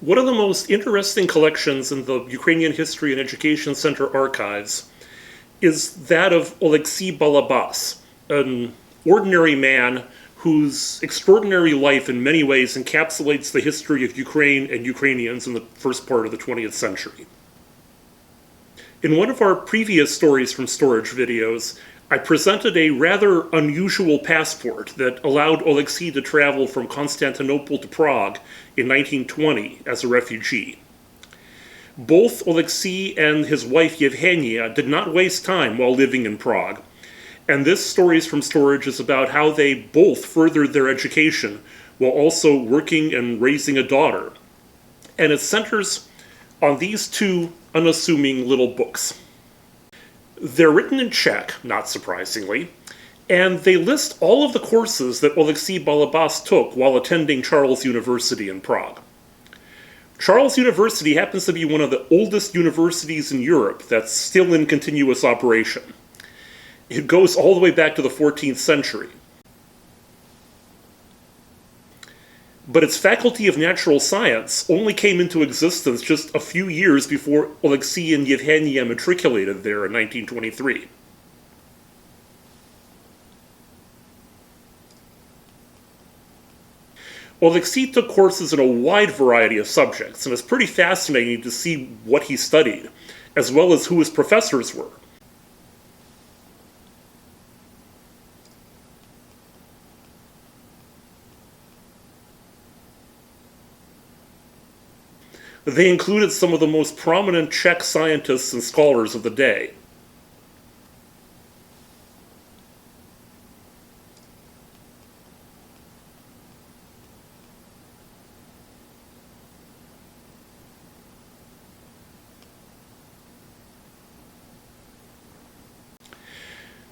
One of the most interesting collections in the Ukrainian History and Education Center archives is that of Oleksii Balabas, an ordinary man whose extraordinary life in many ways encapsulates the history of Ukraine and Ukrainians in the first part of the 20th century. In one of our previous Stories from Storage videos, I presented a rather unusual passport that allowed Oleksii to travel from Constantinople to Prague in 1920 as a refugee. Both Oleksii and his wife Yevgenia did not waste time while living in Prague, and this Stories from Storage is about how they both furthered their education while also working and raising a daughter. And it centers on these two unassuming little books. They're written in Czech, not surprisingly, and they list all of the courses that Oleksii Balabas took while attending Charles University in Prague. Charles University happens to be one of the oldest universities in Europe that's still in continuous operation. It goes all the way back to the 14th century. But its Faculty of Natural Science only came into existence just a few years before Oleksii and Yevgenia matriculated there in 1923. Oleksii took courses in a wide variety of subjects, and it's pretty fascinating to see what he studied, as well as who his professors were. They included some of the most prominent Czech scientists and scholars of the day.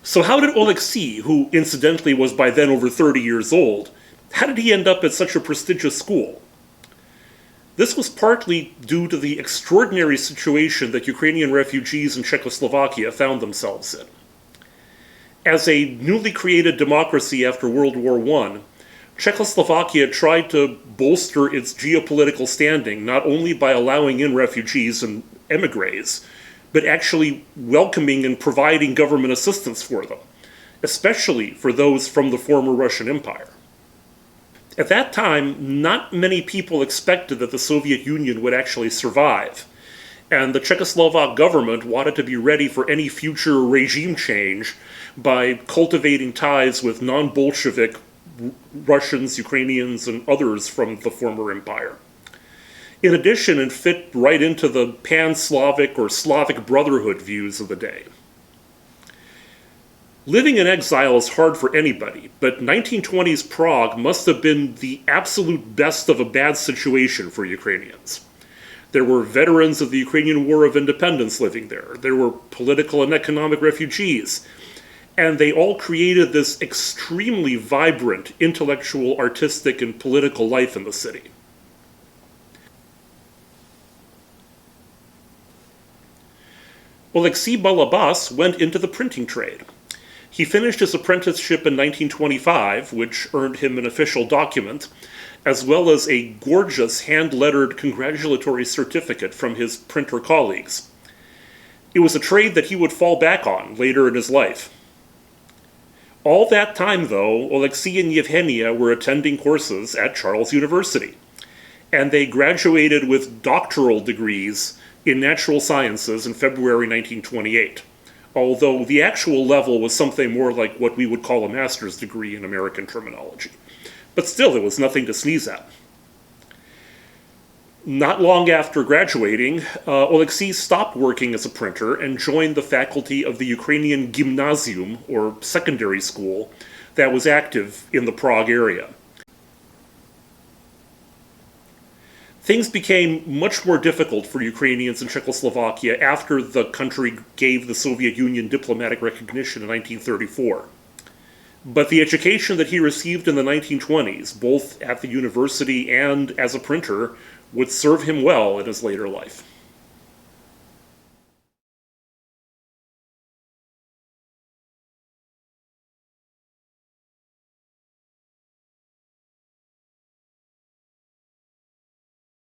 So how did Oleksii, who incidentally was by then over 30 years old, how did he end up at such a prestigious school? This was partly due to the extraordinary situation that Ukrainian refugees in Czechoslovakia found themselves in. As a newly created democracy after World War I, Czechoslovakia tried to bolster its geopolitical standing not only by allowing in refugees and emigres, but actually welcoming and providing government assistance for them, especially for those from the former Russian Empire. At that time, not many people expected that the Soviet Union would actually survive, and the Czechoslovak government wanted to be ready for any future regime change by cultivating ties with non-Bolshevik Russians, Ukrainians, and others from the former empire. In addition, it fit right into the pan-Slavic or Slavic brotherhood views of the day. Living in exile is hard for anybody, but 1920s Prague must have been the absolute best of a bad situation for Ukrainians. There were veterans of the Ukrainian War of Independence living there. There were political and economic refugees. And they all created this extremely vibrant intellectual, artistic, and political life in the city. Oleksii Balabas went into the printing trade. He finished his apprenticeship in 1925, which earned him an official document, as well as a gorgeous hand-lettered congratulatory certificate from his printer colleagues. It was a trade that he would fall back on later in his life. All that time, though, Oleksii and Yevgenia were attending courses at Charles University, and they graduated with doctoral degrees in natural sciences in February 1928. Although the actual level was something more like what we would call a master's degree in American terminology. But still, it was nothing to sneeze at. Not long after graduating, Oleksii stopped working as a printer and joined the faculty of the Ukrainian gymnasium, or secondary school, that was active in the Prague area. Things became much more difficult for Ukrainians in Czechoslovakia after the country gave the Soviet Union diplomatic recognition in 1934. But the education that he received in the 1920s, both at the university and as a printer, would serve him well in his later life.